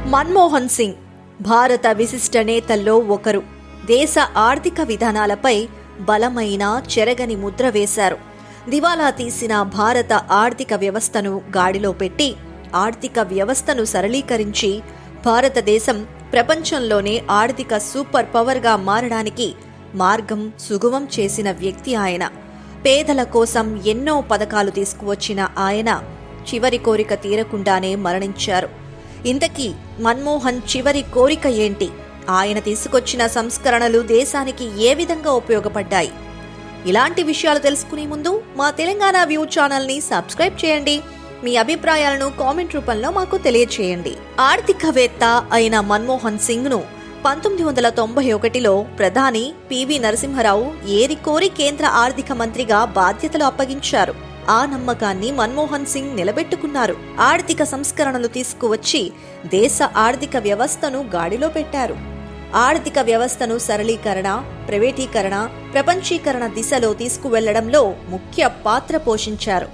మన్మోహన్ సింగ్ భారత విశిష్ట నేతల్లో ఒకరు. దేశ ఆర్థిక విధానాలపై బలమైన చెరగని ముద్ర వేశారు. దివాలా తీసిన భారత ఆర్థిక వ్యవస్థను గాడిలో పెట్టి ఆర్థిక వ్యవస్థను సరళీకరించి భారతదేశం ప్రపంచంలోనే ఆర్థిక సూపర్ పవర్గా మారడానికి మార్గం సుగమం చేసిన వ్యక్తి ఆయన. పేదల కోసం ఎన్నో పథకాలు తీసుకువచ్చిన ఆయన చివరి కోరిక తీరకుండానే మరణించారు. ఇంతకీ మన్మోహన్ చివరి కోరిక ఏంటి? ఆయన తీసుకొచ్చిన సంస్కరణలు దేశానికి ఏ విధంగా ఉపయోగపడ్డాయి? ఇలాంటి విషయాలు తెలుసుకునే ముందు మా తెలంగాణ వ్యూ ఛానల్ని సబ్స్క్రైబ్ చేయండి. మీ అభిప్రాయాలను కామెంట్ రూపంలో మాకు తెలియచేయండి. ఆర్థికవేత్త అయిన మన్మోహన్ సింగ్ను 1991లో ప్రధాని పివి నరసింహరావు ఏరికోరి కేంద్ర ఆర్థిక మంత్రిగా బాధ్యతలు అప్పగించారు. ఆ నమ్మకాన్ని మన్మోహన్ సింగ్ నిలబెట్టుకున్నారు. ఆర్థిక సంస్కరణలు తీసుకువచ్చి దేశ ఆర్థిక వ్యవస్థను గాడిలో పెట్టారు. ఆర్థిక వ్యవస్థను సరళీకరణ, ప్రైవేటీకరణ, ప్రపంచీకరణ దిశలో తీసుకువెళ్లడంలో ముఖ్య పాత్ర పోషించారు.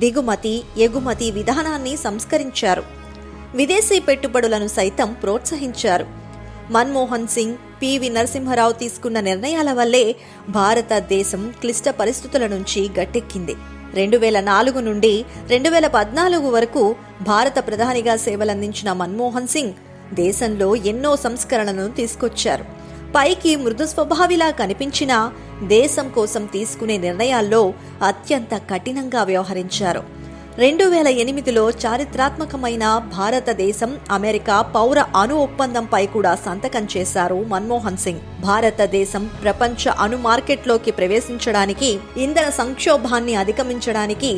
దిగుమతి, ఎగుమతి విధానాన్ని సంస్కరించారు. విదేశీ పెట్టుబడులను సైతం ప్రోత్సహించారు. మన్మోహన్ సింగ్, పివి నరసింహరావు తీసుకున్న నిర్ణయాల వల్లే భారతదేశం క్లిష్ట పరిస్థితుల నుంచి గట్టెక్కింది. 2004 నుండి 2014 వరకు భారత ప్రధానిగా సేవలందించిన మన్మోహన్ సింగ్ దేశంలో ఎన్నో సంస్కరణలను తీసుకొచ్చారు. పైకి మృదు స్వభావిలా కనిపించినా దేశం కోసం తీసుకునే నిర్ణయాల్లో అత్యంత కఠినంగా వ్యవహరించారు. 2008లో చారిత్రాత్మకమైన భారతదేశం అమెరికా పౌర అణు ఒప్పందంపై కూడా సంతకం చేశారు మన్మోహన్ సింగ్. భారతదేశం ప్రపంచ అణు మార్కెట్లోకి ప్రవేశించడానికి, ఇంధన సంక్షోభాన్ని అధిగమించడానికి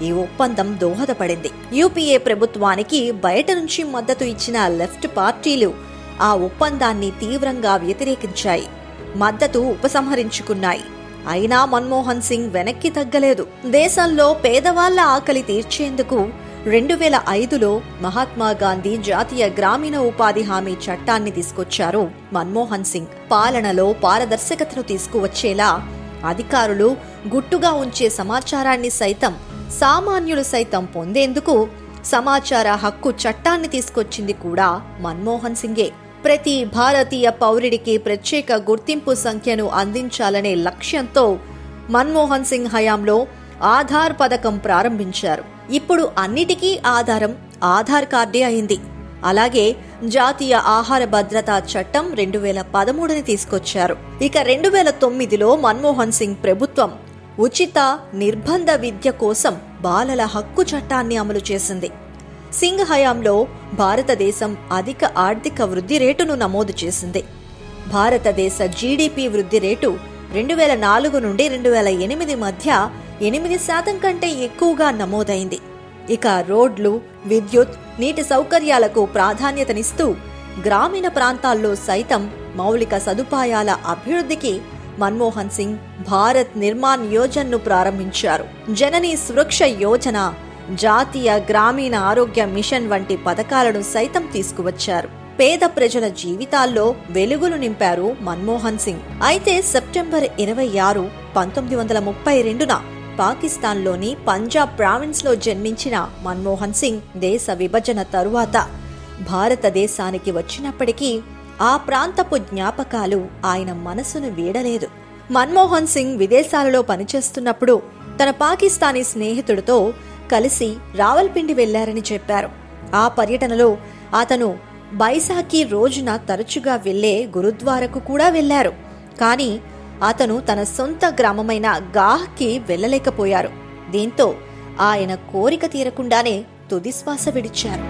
ఈ ఒప్పందం దోహదపడింది. యూపీఏ ప్రభుత్వానికి బయట నుంచి మద్దతు ఇచ్చిన లెఫ్ట్ పార్టీలు ఆ ఒప్పందాన్ని తీవ్రంగా వ్యతిరేకించాయి, మద్దతు ఉపసంహరించుకున్నాయి. అయినా మన్మోహన్ సింగ్ వెనక్కి తగ్గలేదు. దేశంలో పేదవాళ్ల ఆకలి తీర్చేందుకు 2005లో మహాత్మా గాంధీ జాతీయ గ్రామీణ ఉపాధి హామీ చట్టాన్ని తీసుకొచ్చారు మన్మోహన్ సింగ్. పాలనలో పారదర్శకతను తీసుకువచ్చేలా అధికారులు గుట్టుగా ఉంచే సమాచారాన్ని సైతం సామాన్యులు సైతం పొందేందుకు సమాచార హక్కు చట్టాన్ని తీసుకొచ్చింది కూడా మన్మోహన్ సింగే. ప్రతి భారతీయ పౌరుడికి ప్రత్యేక గుర్తింపు సంఖ్యను అందించాలనే లక్ష్యంతో మన్మోహన్ సింగ్ హయాంలో ఆధార్ పథకం ప్రారంభించారు. ఇప్పుడు అన్నిటికీ ఆధారం ఆధార్ కార్డే అయింది. అలాగే జాతీయ ఆహార భద్రతా చట్టం 2013ని తీసుకొచ్చారు. ఇక 2009లో మన్మోహన్ సింగ్ ప్రభుత్వం ఉచిత నిర్బంధ విద్య కోసం బాలల హక్కు చట్టాన్ని అమలు చేసింది. సింగ్ హయాంలో భారతదేశం అధిక ఆర్థిక వృద్ధి రేటును నమోదు చేసింది. భారతదేశ జీడీపీ వృద్ధి రేటు 2004 నుండి 2008 మధ్య 8% కంటే ఎక్కువగా నమోదైంది. ఇక రోడ్లు, విద్యుత్, నీటి సౌకర్యాలకు ప్రాధాన్యతనిస్తూ గ్రామీణ ప్రాంతాల్లో సైతం మౌలిక సదుపాయాల అభివృద్ధికి మన్మోహన్ సింగ్ భారత్ నిర్మాణ్ యోజనను ప్రారంభించారు. జననీ సురక్ష యోజన, జాతీయ గ్రామీణ ఆరోగ్య మిషన్ వంటి పథకాలను సైతం తీసుకువచ్చారు. పేద ప్రజల జీవితాల్లో వెలుగులు నింపారు మన్మోహన్ సింగ్. అయితే సెప్టెంబర్ 26, 1932న పాకిస్తాన్లోని పంజాబ్ ప్రావిన్స్లో జన్మించిన మన్మోహన్ సింగ్ దేశ విభజన తరువాత భారతదేశానికి వచ్చినప్పటికీ ఆ ప్రాంతపు జ్ఞాపకాలు ఆయన మనసును వీడలేదు. మన్మోహన్ సింగ్ విదేశాలలో పనిచేస్తున్నప్పుడు తన పాకిస్తానీ స్నేహితుడితో కలిసి రావల్పిండి వెళ్లారని చెప్పారు. ఆ పర్యటనలో అతను బైసాఖీ రోజున తరచుగా వెళ్లే గురుద్వారకు కూడా వెళ్లారు. కానీ అతను తన సొంత గ్రామమైన గాహ్కి వెళ్లలేకపోయారు. దీంతో ఆయన కోరిక తీరకుండానే తుదిశ్వాస విడిచారు.